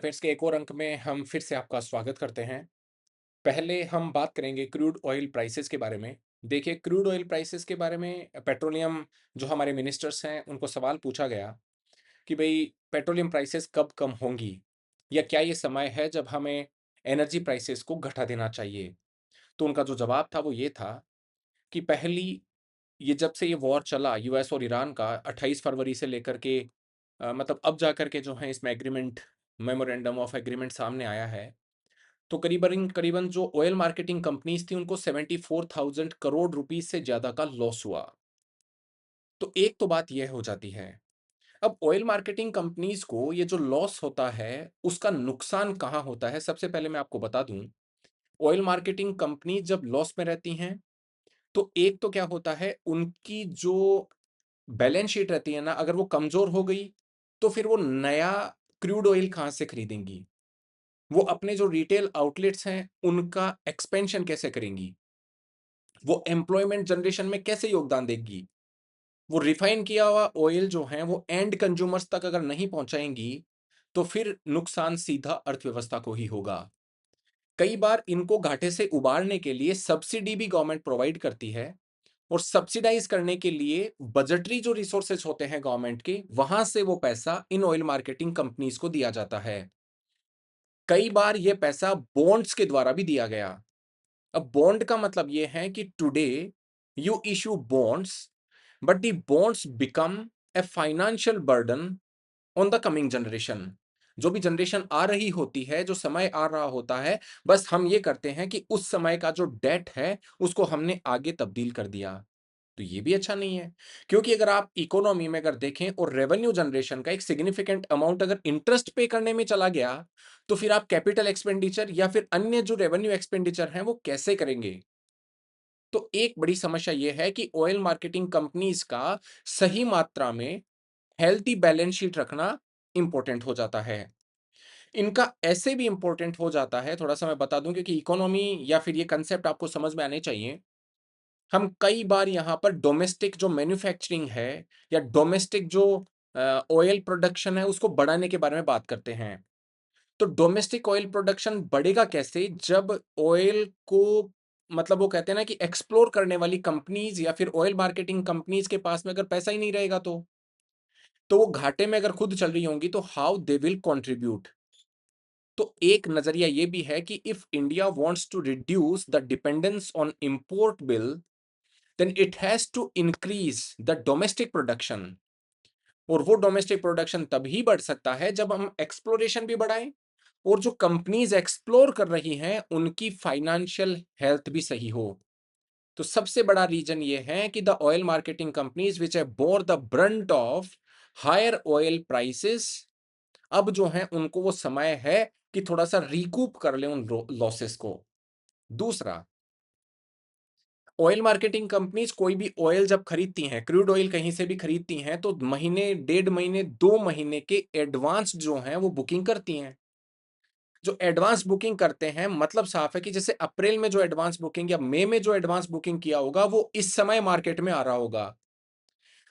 Affairs के एक और अंक में हम फिर से आपका स्वागत करते हैं। पहले हम बात करेंगे क्रूड ऑयल प्राइसेस के बारे में। देखिए, क्रूड ऑयल प्राइसेस के बारे में पेट्रोलियम जो हमारे मिनिस्टर्स हैं, उनको सवाल पूछा गया कि भई पेट्रोलियम प्राइसेस कब कम होंगी? या क्या ये समय है जब हमें एनर्जी प्राइसेस को घटा देना चाहिए? तो उनका जो जवाब था वो ये था कि पहली ये जब से ये वॉर चला यूएस और ईरान का 28 फरवरी से लेकर के मतलब अब जाकर के जो है इसमें एग्रीमेंट मेमोरेंडम ऑफ एग्रीमेंट सामने आया है। तो करीबन करीबन जो ऑयल मार्केटिंग कंपनीज थी उनको 74,000 करोड़ रुपीस से ज़्यादा का लॉस हुआ। तो एक तो बात ये हो जाती है। अब ऑयल मार्केटिंग कंपनीज को ये जो लॉस होता है, उसका नुकसान कहाँ होता है? सबसे पहले मैं आपको बता दूँ, ऑयल मार्केटिंग कंपनी जब लॉस में रहती हैं, तो एक तो क्या होता है, उनकी जो बैलेंस शीट रहती है ना, अगर वो कमज़ोर हो गई, तो फिर वो नया क्रूड ऑयल कहाँ से खरीदेंगी? वो अपने जो रिटेल आउटलेट्स हैं, उनका एक्सपेंशन कैसे करेंगी? वो एम्प्लॉयमेंट जनरेशन में कैसे योगदान देगी? वो रिफाइन किया हुआ ऑयल जो है, वो एंड कंज्यूमर्स तक अगर नहीं पहुँचाएँगी, तो फिर नुकसान सीधा अर्थव्यवस्था को ही होगा। कई बार इनको घाटे से उबारने के लिए सब्सिडी भी गवर्नमेंट प्रोवाइड करती है और सब्सिडाइज़ करने के लिए बजटरी जो रिसोर्सेज़ होते हैं गवर्नमेंट के, वहाँ से वो पैसा इन ऑयल मार्केटिंग कंपनीज़ को दिया जाता है। कई बार ये पैसा बॉन्ड्स के द्वारा भी दिया गया। अब बॉन्ड का मतलब ये है कि today you issue bonds but the bonds become a financial burden on the coming generation. जो भी जनरेशन आ रही होती है, जो समय आ रहा होता है, बस हम ये करते हैं कि उस समय का जो डेट है, उसको हमने आगे तब्दील कर दिया। तो ये भी अच्छा नहीं है, क्योंकि अगर आप इकोनॉमी में अगर देखें और रेवेन्यू जनरेशन का एक सिग्निफिकेंट अमाउंट अगर इंटरेस्ट पे करने में चला गया, तो फिर आप कैपिटल एक्सपेंडिचर या फिर अन्य जो रेवेन्यू एक्सपेंडिचर हैं, वो कैसे करेंगे? तो एक बड़ी समस्या ये है कि ऑयल मार्केटिंग कंपनीज का सही मात्रा में हेल्थी बैलेंस शीट रखना इंपॉर्टेंट हो जाता है। इनका ऐसे भी इंपॉर्टेंट हो जाता है, थोड़ा-सा मैं बता दूँ क्योंकि इकोनॉमी या फिर ये कांसेप्ट आपको समझ में आने चाहिए। हम कई बार यहाँ पर डोमेस्टिक जो मैन्युफैक्चरिंग है या डोमेस्टिक जो ऑयल प्रोडक्शन है, उसको बढ़ाने के बारे में बात करते हैं। तो डोमेस्टिक ऑयल प्रोडक्शन बढ़ेगा कैसे? जब ऑयल को मतलब वो कहते हैं ना कि एक्सप्लोर करने वाली कंपनीज़ या फिर ऑयल मार्केटिंग कंपनीज़ के पास में अगर पैसा ही नहीं रहेगा तो। तो वो घाटे में अगर खुद चल रही होंगी तो हाउ दे विल कंट्रीब्यूट। तो एक नज़रिया ये भी है कि if India wants to reduce the dependence on import bill, then it has to increase the domestic production। और वो डोमेस्टिक प्रोडक्शन तभी बढ़ सकता है जब हम एक्सप्लोरेशन भी बढ़ाएं और जो कंपनीज एक्सप्लोर कर रही हैं उनकी फाइनेंशियल हेल्थ भी सही हो। तो सबसे बड़ा रीजन ये है कि the oil marketing companies which have bore the brunt of higher oil prices, अब जो है उनको वो समय है कि थोड़ा सा रिकूप कर ले उन लॉसेस को। दूसरा, ऑयल मार्केटिंग कंपनीज कोई भी ऑयल जब खरीदती हैं, क्रूड ऑयल कहीं से भी खरीदती हैं, तो महीने, डेढ़ महीने, 2 महीने के एडवांस जो हैं वो बुकिंग करती हैं। जो एडवांस बुकिंग करते हैं मतलब साफ है कि जैसे अप्रैल में जो एडवांस बुकिंग या मई में जो एडवांस बुकिंग किया होगा, वो इस समय मार्केट में आ रहा होगा।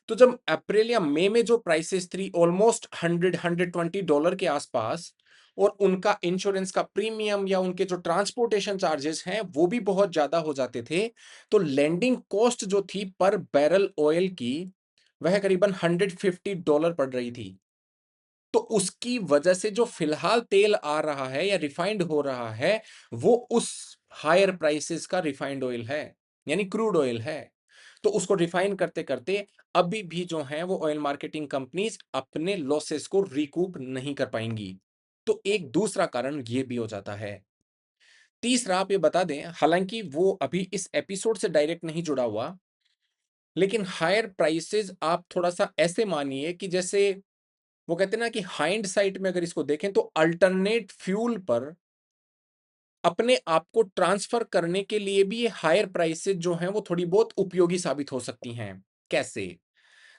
तो जब अप्रैल या मई में जो प्राइसेस थी ऑलमोस्ट 100 $120 के आसपास और उनका इंश्योरेंस का प्रीमियम या उनके जो ट्रांसपोर्टेशन चार्जेस हैं वो भी बहुत ज्यादा हो जाते थे, तो लैंडिंग कॉस्ट जो थी पर बैरल ऑयल की, वह करीबन $150 पड़ रही थी। तो उसकी वजह से जो फिलहाल तेल आ रहा है या रिफाइंड हो रहा है, वो उस हायर प्राइसेस का रिफाइंड ऑयल है, यानी क्रूड ऑयल है। तो उसको रिफाइन करते-करते अभी भी जो है वो ऑयल मार्केटिंग कंपनीज़ अपने लॉसेस को रिकूप नहीं कर पाएँगी। तो एक दूसरा कारण ये भी हो जाता है। तीसरा आप ये बता दें, हालाँकि वो अभी इस एपिसोड से डायरेक्ट नहीं जुड़ा हुआ, लेकिन हायर प्राइसेज़ आप थोड़ा-सा ऐसे मानिए कि जैसे वो कहते हैं ना कि हाइंडसाइट में अगर इसको देखें तो अल्टरनेट फ्यूल पर अपने आप को ट्रांसफ़र करने के लिए भी ये हायर प्राइसेज़ जो हैं वो थोड़ी बहुत उपयोगी साबित हो सकती हैं। कैसे?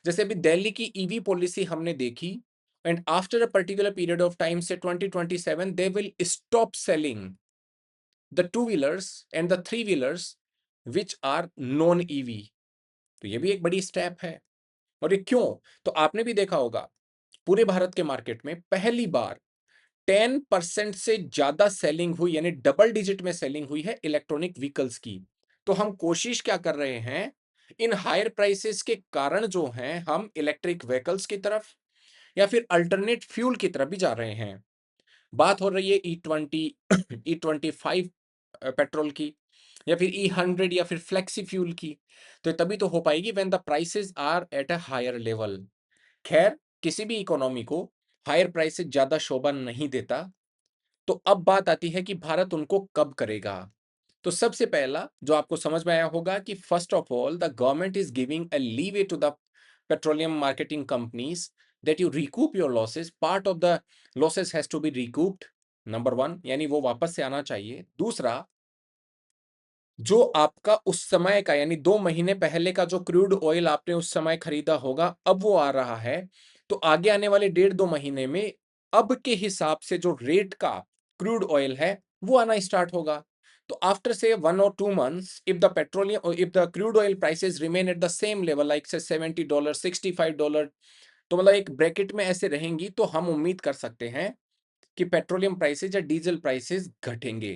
जैसे अभी दिल्ली की ईवी पॉलिसी हमने देखी and after a particular period of time से 2027 they will stop selling the two wheelers and the three wheelers which are non EV. तो ये भी एक बड़ी स्टेप है। और ये क्यों? तो आपने भी देखा होगा पूरे भारत के मार्केट में पहली बार 10% से ज़्यादा सेलिंग हुई, यानी डबल डिजिट में सेलिंग हुई है इलेक्ट्रॉनिक व्हीकल्स की। तो हम कोशिश क्या कर रहे हैं, इन हायर प्राइसेस के कारण जो हैं, हम इलेक्ट्रिक व्हीकल्स की तरफ या फिर अल्टरनेट फ्यूल की तरफ भी जा रहे हैं। बात हो रही है E20, E25 पेट्रोल की, या फिर E100 या फिर फ्लेक्सी फ्यूल की। तो तभी तो हो पाएगी when the prices are at a higher level. खैर, किसी भी इकोनॉमी को हायर प्राइसेस ज़्यादा शोभा नहीं देता। तो अब बात आती है कि भारत उनको कब करेगा। तो सबसे पहला जो आपको समझ में आया होगा कि first of all the government is giving a leeway to the petroleum marketing companies that you recoup your losses, part of the losses has to be recouped. Number one, यानी वो वापस से आना चाहिए। दूसरा, जो आपका उस समय का, यानी 2 महीने पहले का जो क्रूड ऑयल आपने उस समय खरीदा होगा, अब वो आ रहा है, तो आगे आने वाले 1.5-2 महीने में अब के हिसाब से जो रेट का क्रूड ऑयल है, वो आना स्टार्ट होगा। तो आफ्टर से 1 और 2 months, if the crude oil prices remain at the same level like से $70, $65, तो मतलब एक ब्रैकेट में ऐसे रहेंगी, तो हम उम्मीद कर सकते हैं कि पेट्रोलियम प्राइसेस या डीजल प्राइसेस घटेंगे।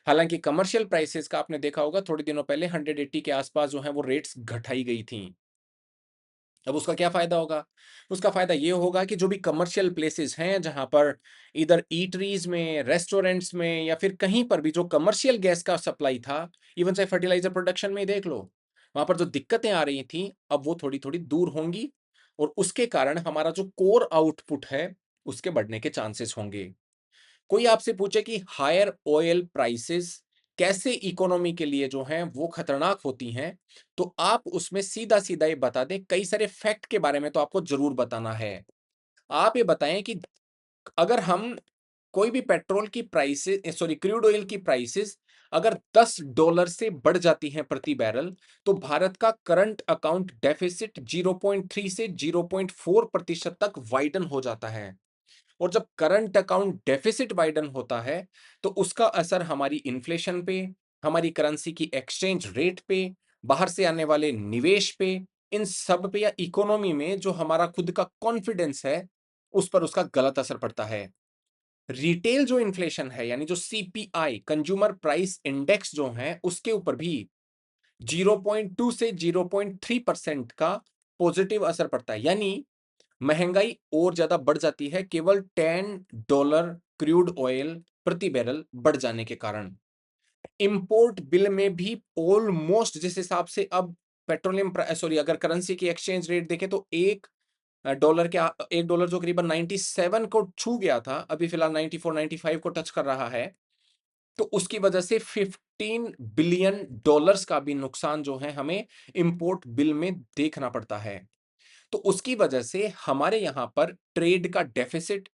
हालाँकि कमर्शियल प्राइसेज़ का आपने देखा होगा, थोड़े दिनों पहले 180 के आस-पास जो है वो रेट्स घटाई गई थीं। अब उसका क्या फ़ायदा होगा? उसका फ़ायदा ये होगा कि जो भी कमर्शियल प्लेसेस हैं, जहाँ पर इधर ईटरीज़ में, रेस्टोरेंट्स में या फिर कहीं पर भी जो कमर्शियल गैस का सप्लाई था, इवन चाहे फर्टिलाइज़र प्रोडक्शन में ही देख लो, वहाँ पर जो दिक्कतें आ रही थीं, अब वो थोड़ी-थोड़ी दूर होंगी और उसके कारण हमारा जो कोर आउटपुट है, उसके बढ़ने के चांसेस होंगे। कोई आपसे पूछे कि हायर ऑयल प्राइसेस कैसे इकोनॉमी के लिए जो हैं वो खतरनाक होती हैं, तो आप उसमें सीधा-सीधा ये बता दें, कई सारे फैक्ट के बारे में तो आपको ज़रूर बताना है। आप ये बताएँ कि अगर हम कोई भी पेट्रोल की सॉरी क्रूड ऑयल की प्राइसेस अगर $10 से बढ़ जाती हैं प्रति बैरल, तो भारत का करंट अकाउंट डेफिसिट 0.3 से 0.4% तक वाइडन हो जाता है। और जब करंट अकाउंट डेफिसिट वाइडन होता है, तो उसका असर हमारी इन्फ्लेशन पे, हमारी करेंसी की एक्सचेंज रेट पे, बाहर से आने वाले निवेश पे, इन सब पे या इकोनॉमी में जो हमारा खुद का कॉन्फिडेंस है, उस पर उसका गलत असर पड़ता है। रिटेल जो इन्फ्लेशन है, यानी जो सीपीआई कंज्यूमर प्राइस इंडेक्स जो है, उसके ऊपर भी 0.2 से 0.3% का पॉजिटिव असर पड़ता है। यानी महंगाई और ज्यादा बढ़ जाती है केवल $10 क्रूड ऑयल प्रति बैरल बढ़ जाने के कारण। इंपोर्ट बिल में भी ऑलमोस्ट जिस हिसाब से अब पेट्रोलियम सॉरी अगर करेंसी की एक्सचेंज रेट देखें तो $1 जो करीबन 97 को छू गया था, अभी फिलहाल 94 95 को टच कर रहा है। तो उसकी वजह से $15 बिलियन का भी नुकसान जो है हमें इंपोर्ट बिल में देखना पड़ता है। तो उसकी वजह से हमारे यहां पर ट्रेड का डेफिसिट,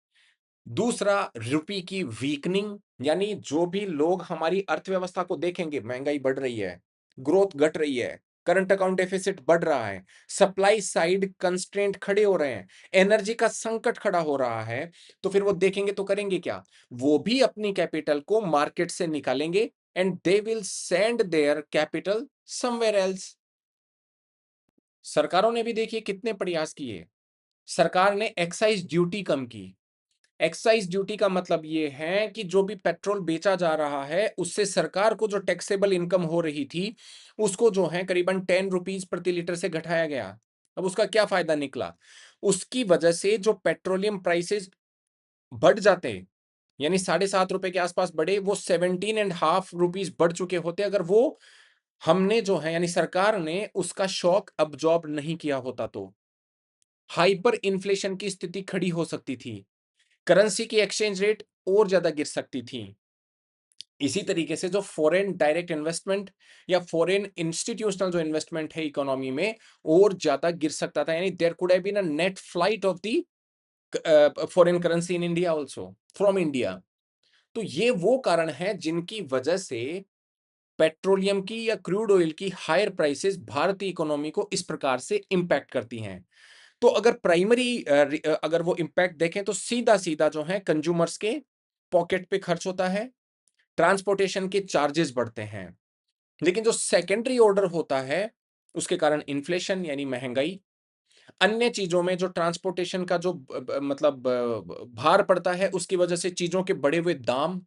दूसरा रुपये की वीकनिंग, यानी जो भी लोग हमारी अर्थव्यवस्था को देखेंगे, महंगाई बढ़ रही है, ग्रोथ घट रही है, करंट अकाउंट डेफिसिट बढ़ रहा है, सप्लाई साइड कंस्ट्रेंट खड़े हो रहे हैं, एनर्जी का संकट खड़ा हो रहा है, तो फिर वो देखेंगे तो करेंगे क्या? वो भी अपनी कैपिटल को मार्केट से निकालेंगे and they will send their capital somewhere else. सरकारों ने भी देखिए कितने प्रयास किए। सरकार ने एक्साइज ड्यूटी कम की। एक्साइज ड्यूटी का मतलब ये है कि जो भी पेट्रोल बेचा जा रहा है, उससे सरकार को जो टैक्सेबल इनकम हो रही थी, उसको जो है करीबन 10 रुपीज प्रति लीटर से घटाया गया। अब उसका क्या फायदा निकला? उसकी वजह से जो पेट्रोलियम प्राइसेस बढ़ जाते, यानी ₹7.5 के आसपास बढ़े, वो 17 एंड हाफ रुपीज बढ़ चुके होते अगर वो हमने जो है, यानी सरकार ने उसका शॉक अब्जॉर्ब नहीं किया होता तो। हाइपर इन्फ्लेशन की स्थिति खड़ी हो सकती थी। करेंसी की एक्सचेंज रेट और ज्यादा गिर सकती थी। इसी तरीके से जो फॉरेन डायरेक्ट इन्वेस्टमेंट या फॉरेन इंस्टीट्यूशनल जो इन्वेस्टमेंट है इकोनॉमी में, और ज्यादा गिर सकता था। यानी there could have been a net flight of the foreign currency in India also, from India. तो ये वो कारण है जिनकी वजह से पेट्रोलियम की या क्रूड ऑयल की हायर प्राइसेस भारतीय इकोनॉमी को इस प्रकार से इंपैक्ट करती हैं। तो अगर अगर वो इम्पैक्ट देखें तो सीधा-सीधा जो है कंज्यूमर्स के पॉकेट पे खर्च होता है, ट्रांसपोर्टेशन के चार्जेस बढ़ते हैं। लेकिन जो सेकेंडरी ऑर्डर होता है, उसके कारण इन्फ्लेशन यानी महंगाई, अन्य चीज़ों में जो ट्रांसपोर्टेशन का जो मतलब भार पड़ता है, उसकी वजह से चीज़ों के बढ़े हुए दाम,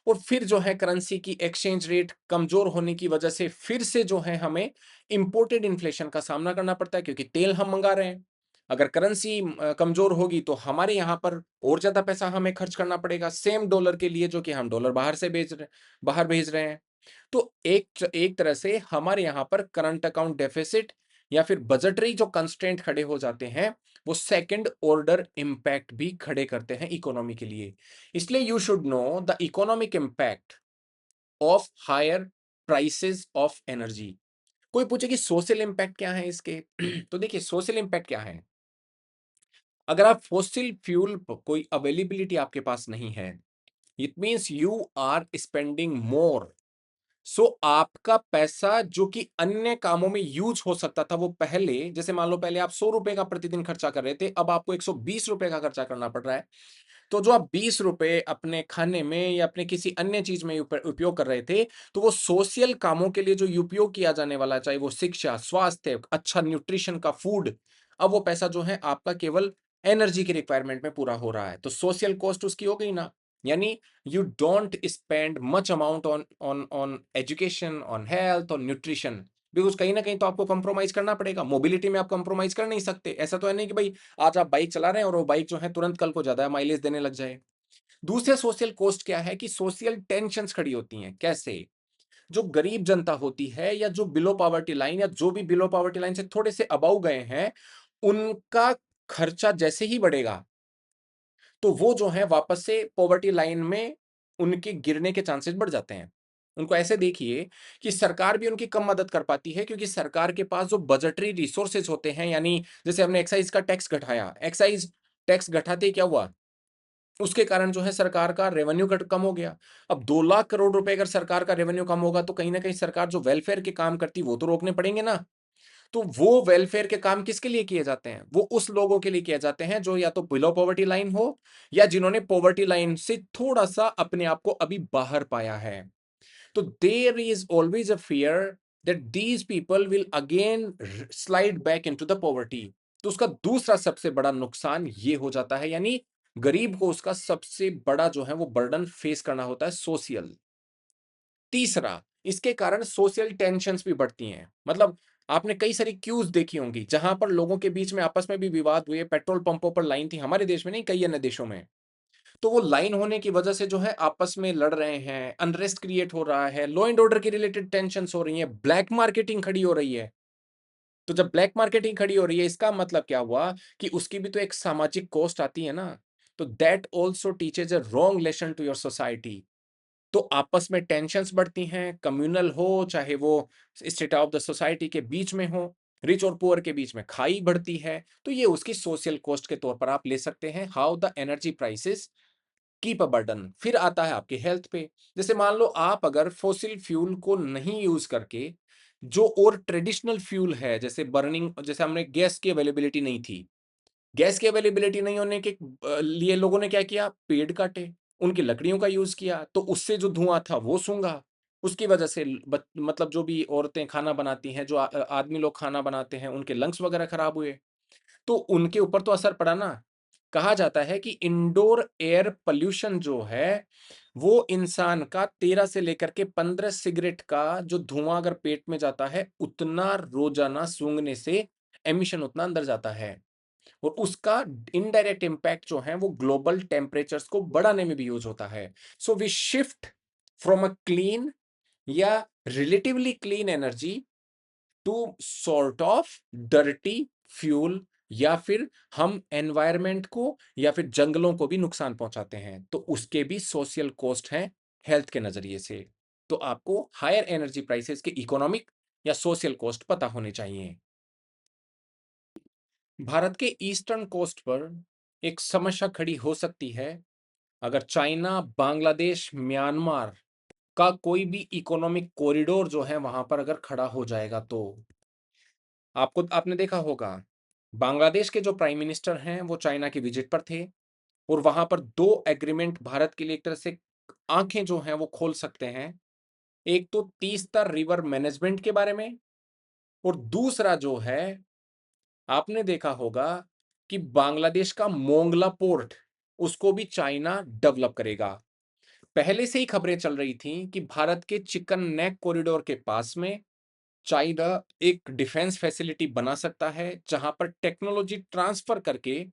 और फिर जो है करेंसी की एक्सचेंज रेट कमज़ोर होने की वजह से फिर से जो है हमें इम्पोर्टेड इन्फ्लेशन का सामना करना पड़ता है, क्योंकि तेल हम मँगा रहे हैं। अगर करेंसी कमज़ोर होगी तो हमारे यहाँ पर और ज़्यादा पैसा हमें खर्च करना पड़ेगा सेम डॉलर के लिए, जो कि हम डॉलर बाहर भेज रहे हैं। तो एक तरह से हमारे यहाँ पर करंट अकाउंट डेफिसिट या फिर बजटरी जो कंस्ट्रेंट खड़े हो जाते हैं, वो सेकंड ऑर्डर इम्पैक्ट भी खड़े करते हैं इकोनॉमी के लिए। इसलिए you should know the economic impact of higher prices of energy. कोई पूछे कि सोशल इम्पैक्ट क्या है इसके? तो देखिए सोशल इम्पैक्ट क्या है? अगर आप फॉसिल फ्यूल कोई अवेलेबिलिटी आपके पास नहीं है, it means you are spending more. So आपका पैसा जो कि अन्य कामों में यूज हो सकता था, वो पहले, जैसे मान लो पहले आप ₹100 का प्रतिदिन खर्चा कर रहे थे, अब आपको ₹120 का खर्चा करना पड़ रहा है। तो जो आप ₹20 अपने खाने में या अपने किसी अन्य चीज़ में उपयोग कर रहे थे, तो वो सोशल कामों के लिए जो उपयोग किया जाने वाला है, चाहे वो शिक्षा, स्वास्थ्य, अच्छा न्यूट्रिशन का फूड, अब वो पैसा जो है आपका केवल एनर्जी की रिक्वायरमेंट में पूरा हो रहा है। तो सोशल कॉस्ट उसकी हो गई ना। यानी you don't spend much amount on education, on health, on nutrition, because कहीं न कहीं तो आपको कंप्रोमाइज़ करना पड़ेगा। मोबिलिटी में आप कंप्रोमाइज़ कर नहीं सकते। ऐसा तो है नहीं कि भई आज आप बाइक चला रहे हैं और वो बाइक जो है तुरंत कल को ज़्यादा माइलेज देने लग जाए। दूसरे सोशल कॉस्ट क्या है कि सोशल टेंशन्स खड़ी होती हैं। कैसे? जो गरीब जनता होती है या जो बिलो पॉवर्टी लाइन या जो भी बिलो पॉवर्टी लाइन से थोड़े से अबव गए हैं, उनका खर्चा जैसे ही बढ़ेगा, तो वो जो है वापस से पॉवर्टी लाइन में उनके गिरने के चांसेस बढ़ जाते हैं। उनको ऐसे देखिए कि सरकार भी उनकी कम मदद कर पाती है, क्योंकि सरकार के पास जो बजटरी रिसोर्सेज होते हैं, यानी जैसे हमने एक्साइज का टैक्स घटाया, एक्साइज टैक्स घटाते ही क्या हुआ? उसके कारण जो है सरकार का रेवेन्यू कट कम हो गया। अब 2 लाख करोड़ रुपए अगर सरकार का रेवेन्यू कम होगा, तो कहीं न कहीं सरकार जो वेलफेयर के काम करती है, वो तो रोकने पड़ेंगे ना। तो वो वेलफेयर के काम किसके लिए किए जाते हैं? वो उस लोगों के लिए किए जाते हैं जो या तो बिलो पॉवर्टी लाइन हो या जिन्होंने पॉवर्टी लाइन से थोड़ा-सा अपने आप को अभी बाहर पाया है। तो there is always a fear that these people will again slide back into the poverty. तो उसका दूसरा सबसे बड़ा नुकसान ये हो जाता है, यानी गरीब को उसका सबसे बड़ा जो है वो बर्डन फेस करना होता है सोशल। तीसरा, इसके कारण सोशल टेंशन्स भी बढ़ती हैं। मतलब आपने कई सारी क्यूज़ देखी होंगी, जहाँ पर लोगों के बीच में आपस में भी विवाद हुए, पेट्रोल पंपों पर लाइन थी, हमारे देश में नहीं, कई अन्य देशों में। तो वो लाइन होने की वजह से जो है आपस में लड़ रहे हैं, अनरेस्ट क्रिएट हो रहा है, लॉ एंड ऑर्डर की रिलेटेड टेंशन्स हो रही हैं, ब्लैक मार्केटिंग खड़ी हो रही है। तो जब ब्लैक मार्केटिंग खड़ी हो रही है, इसका मतलब क्या हुआ कि उसकी भी तो एक सामाजिक कॉस्ट आती है ना। तो that also teaches a wrong lesson to your society. तो आपस में टेंशन्स बढ़ती हैं, कम्युनल हो, चाहे वो स्टेट ऑफ द सोसाइटी के बीच में हो, रिच और पुअर के बीच में खाई बढ़ती है, तो ये उसकी सोशल कॉस्ट के तौर पर आप ले सकते हैं, how the energy prices keep a burden. फिर आता है आपके हेल्थ पे। जैसे मान लो आप अगर फॉसिल फ्यूल को नहीं यूज़ करके, जो और ट्रेडिशनल फ्यूल है, जैसे बर्निंग, जैसे हमने गैस की अवेलेबिलिटी नहीं थी। गैस की अवेलेबिलिटी नहीं होने के लिए लोगों ने क्या किया? पेड़ काटे, उनकी लकड़ियों का यूज़ किया, तो उससे जो धुआँ था वो सूंघा। उसकी वजह से मतलब जो भी औरतें खाना बनाती हैं, जो आदमी लोग खाना बनाते हैं, उनके लंग्स वगैरह खराब हुए। तो उनके ऊपर तो असर पड़ा ना। कहा जाता है कि इंडोर एयर पॉल्यूशन जो है, वो इंसान का 13 से लेकर के 15 सिगरेट का जो धुआँ अगर पेट में जाता है, उतना रोज़ाना सूँघने से एमिशन उतना अंदर जाता है। और उसका इनडायरेक्ट इम्पैक्ट जो है वो ग्लोबल टेम्परेचर्स को बढ़ाने में भी यूज होता है। So we shift from a clean या relatively clean energy to sort of dirty fuel, या फिर हम एनवायरनमेंट को या फिर जंगलों को भी नुकसान पहुंचाते हैं, तो उसके भी सोशल कॉस्ट हैं हेल्थ के नजरिए से। तो आपको हायर एनर्जी प्राइसेस के इकोनॉमिक या सोशल कॉस्ट पता होने चाहिए। भारत के ईस्टर्न कोस्ट पर एक समस्या खड़ी हो सकती है, अगर चाइना, बांग्लादेश, म्यांमार का कोई भी इकोनॉमिक कॉरिडोर जो है वहां पर अगर खड़ा हो जाएगा तो। आपने देखा होगा, बांग्लादेश के जो प्राइम मिनिस्टर हैं वो चाइना की विजिट पर थे, और वहां पर दो एग्रीमेंट भारत के लिए एक तरह से आंखें जो हैं वो खोल सकते हैं। एक तो तीस्ता रिवर मैनेजमेंट के बारे में, और दूसरा जो है आपने देखा होगा कि बांग्लादेश का मोंगला पोर्ट, उसको भी चाइना डेवलप करेगा। पहले से ही खबरें चल रही थी कि भारत के चिकन नेक कॉरिडोर के पास में चाइना एक डिफेंस फैसिलिटी बना सकता है, जहां पर टेक्नोलॉजी ट्रांसफर करके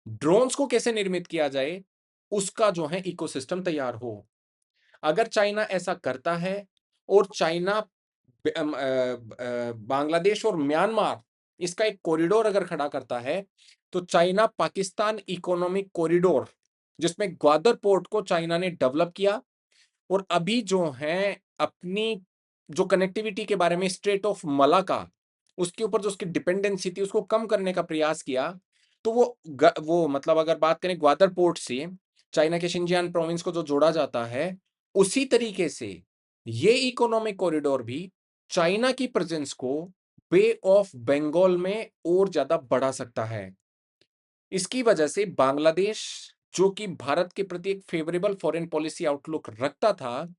ड्रोन्स को कैसे निर्मित किया जाए, उसका जो है इकोसिस्टम तैयार हो। अगर चाइना ऐसा करता है और चाइना बांग्लादेश और म्यांमार इसका एक कॉरिडोर अगर खड़ा करता है, तो चाइना पाकिस्तान इकोनॉमिक कॉरिडोर, जिसमें ग्वादर पोर्ट को चाइना ने डेवलप किया और अभी जो है अपनी जो कनेक्टिविटी के बारे में स्ट्रेट ऑफ मलाका, उसके ऊपर जो उसकी डिपेंडेंसी थी उसको कम करने का प्रयास किया। तो वो मतलब अगर बात करें ग्वादर पोर्ट से चाइना के शिनजियान प्रोविंस को जो जोड़ा जाता है, उसी तरीके से ये इकोनॉमिक कॉरिडोर भी चाइना की प्रेजेंस को बे ऑफ बंगाल में और ज्यादा बढ़ा सकता है। इसकी वजह से बांग्लादेश, जो कि भारत के प्रति एक फेवरेबल फॉरेन पॉलिसी आउटलुक रखता था,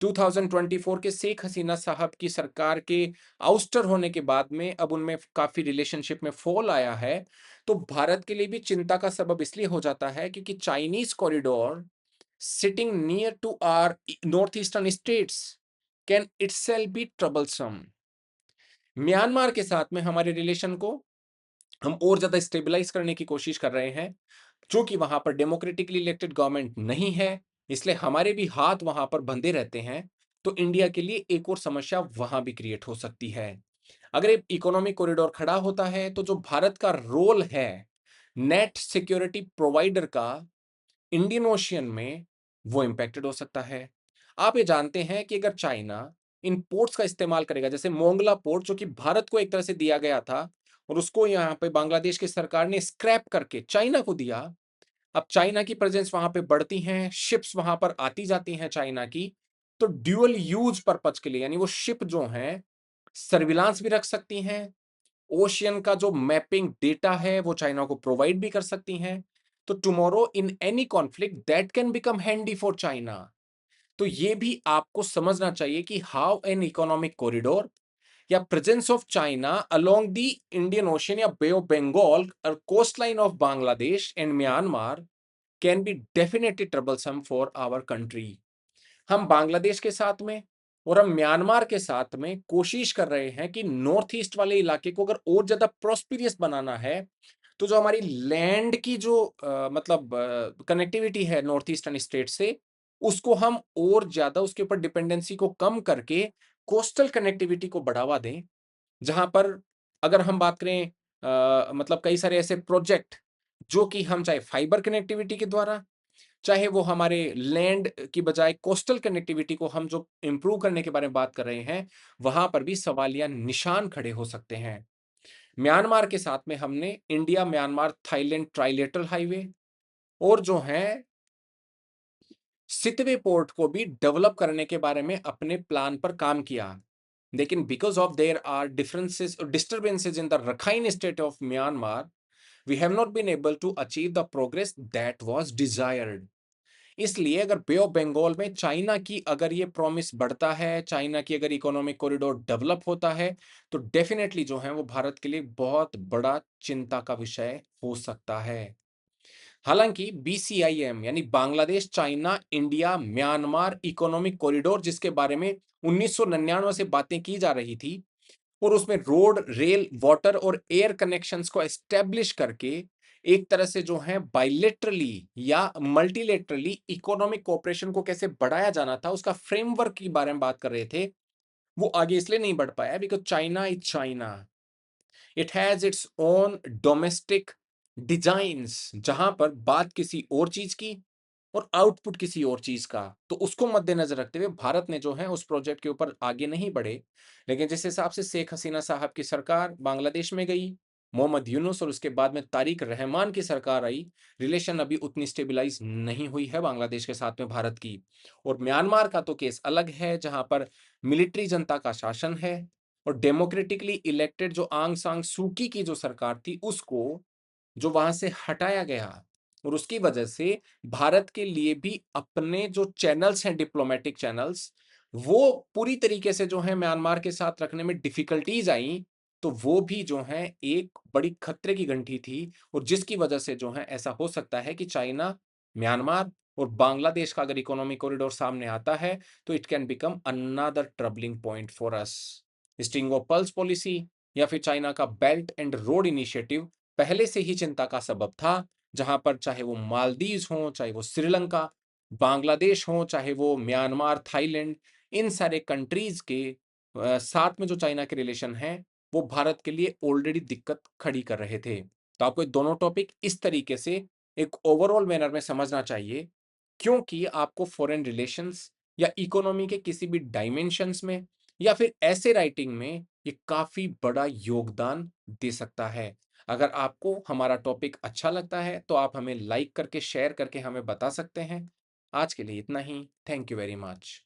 2024 के शेख हसीना साहब की सरकार के आउस्टर होने के बाद में अब उनमें काफी रिलेशनशिप में फॉल आया है। तो भारत के लिए भी चिंता का सबब इसलिए हो जाता है क्योंकि Chinese corridor sitting near to our north eastern states can itself be troublesome. Myanmar के साथ में हमारे रिलेशन को हम और ज्यादा स्टेबलाइज करने की कोशिश कर रहे हैं, चूंकि वहां पर डेमोक्रेटिकली इलेक्टेड गवर्नमेंट नहीं है, इसलिए हमारे भी हाथ वहां पर बंधे रहते हैं। तो इंडिया के लिए एक और समस्या वहां भी क्रिएट हो सकती है। अगर एक इकोनॉमिक कॉरिडोर खड़ा होता है, तो जो भारत का रोल है नेट सिक्योरिटी प्रोवाइडर का इंडियन ओशियन में, वो इंपैक्टेड हो सकता है। आप ये जानते हैं कि अगर चाइना इन पोर्ट्स का इस्तेमाल करेगा, जैसे मोंगला पोर्ट जो कि भारत को एक तरह से दिया गया था और उसको यहाँ पे बांग्लादेश की सरकार ने स्क्रैप करके चाइना को दिया। अब चाइना की प्रेजेंस वहां पे बढ़ती हैं, शिप्स वहां पर आती जाती हैं चाइना की, तो ड्यूअल यूज पर्पज के लिए, यानी वो शिप जो हैं सर्विलांस भी रख सकती हैं, ओशियन का जो मैपिंग डेटा है वो चाइना को प्रोवाइड भी कर सकती हैं। तो tomorrow in any conflict that can become handy for China. तो ये भी आपको समझना चाहिए कि हाउ एन इकोनॉमिक कॉरिडोर या presence of China along the Indian Ocean या बे ऑफ बंगाल और coast line of Bangladesh and Myanmar can be definitely troublesome for our country. हम बांग्लादेश के साथ में और हम म्यांमार के साथ में कोशिश कर रहे हैं कि नॉर्थ ईस्ट वाले इलाके को अगर और ज्यादा प्रोस्पिरियस बनाना है, तो जो हमारी लैंड की जो मतलब कनेक्टिविटी है नॉर्थ ईस्टर्न स्टेट से, उसको हम और ज्यादा उसके ऊपर डिपेंडेंसी को कम करके कोस्टल कनेक्टिविटी को बढ़ावा दें। जहां पर अगर हम बात करें मतलब कई सारे ऐसे प्रोजेक्ट जो कि हम चाहे फाइबर कनेक्टिविटी के द्वारा, चाहे वो हमारे लैंड की बजाय कोस्टल कनेक्टिविटी को हम जो इंप्रूव करने के बारे में बात कर रहे हैं, वहां पर भी सवालिया निशान खड़े हो सकते हैं। म्यांमार के साथ में हमने India Myanmar Thailand trilateral highway और जो है सितवे पोर्ट को भी डेवलप करने के बारे में अपने प्लान पर काम किया। लेकिन because of there are differences और disturbances in the Rakhine state of Myanmar, we have not been able to achieve the progress that was desired. इसलिए अगर बे ऑफ बंगाल में चाइना की अगर ये प्रॉमिस बढ़ता है, चाइना की अगर इकोनॉमिक कॉरिडोर डेवलप होता है, तो डेफिनेटली जो है वो भारत के लिए बहुत बड़ा चिंता का विषय हो सकता है। हालांकि बीसीआईएम यानी Bangladesh China India Myanmar economic corridor, जिसके बारे में 1999 से बातें की जा रही थी और उसमें रोड रेल वाटर और एयर कनेक्शंस को एस्टेब्लिश करके एक तरह से जो है बाइलेटरली या मल्टीलेटरली इकोनॉमिक कोऑपरेशन को कैसे बढ़ाया जाना था, उसका फ्रेमवर्क के बारे में बात कर रहे थे। वो आगे इसलिए नहीं बढ़ पाया because China is China, it has its own domestic designs, जहां पर बात किसी और चीज की और आउटपुट किसी और चीज का। तो उसको मद्देनजर रखते हुए भारत ने जो है उस प्रोजेक्ट के ऊपर आगे नहीं बढ़े। लेकिन जिस हिसाब से शेख हसीना साहब की सरकार बांग्लादेश में गई, मोहम्मद यूनुस और उसके बाद में तारिक रहमान की सरकार आई, रिलेशन अभी उतनी स्टेबलाइज नहीं हुई है बांग्लादेश के साथ में भारत की। और म्यांमार का तो केस अलग है, जहां पर मिलिट्री जनता का शासन है और डेमोक्रेटिकली इलेक्टेड जो आंग सांग सूकी की जो सरकार थी, उसको जो वहां से हटाया गया और उसकी वजह से भारत के लिए भी अपने जो चैनल्स हैं डिप्लोमेटिक चैनल्स, वो पूरी तरीके से जो है म्यांमार के साथ रखने में डिफिकल्टीज आई। तो वो भी जो है एक बड़ी खतरे की घंटी थी और जिसकी वजह से जो है ऐसा हो सकता है कि चाइना, म्यांमार और बांग्लादेश का अगर इकोनॉमिक कॉरिडोर सामने आता है, तो it can become another troubling point for us. String of pearls policy या फिर चाइना का बेल्ट एंड रोड इनिशिएटिव पहले से ही चिंता का सबब था, जहां पर चाहे वो मालदीव्स हों, चाहे वो श्रीलंका, बांग्लादेश हों, चाहे वो म्यांमार, थाईलैंड, इन सारे कंट्रीज के साथ में जो चाइना के रिलेशन हैं, वो भारत के लिए ऑलरेडी दिक्कत खड़ी कर रहे थे। तो आपको ये दोनों टॉपिक इस तरीके से एक ओवरऑल मैनर में समझना चाहिए, क्योंकि आपको फॉरेन रिलेशंस या इकोनॉमी के किसी भी डायमेंशंस में या फिर ऐसे राइटिंग में ये काफ़ी बड़ा योगदान दे सकता है। अगर आपको हमारा टॉपिक अच्छा लगता है, तो आप हमें लाइक करके, शेयर करके हमें बता सकते हैं। आज के लिए इतना ही। Thank you very much.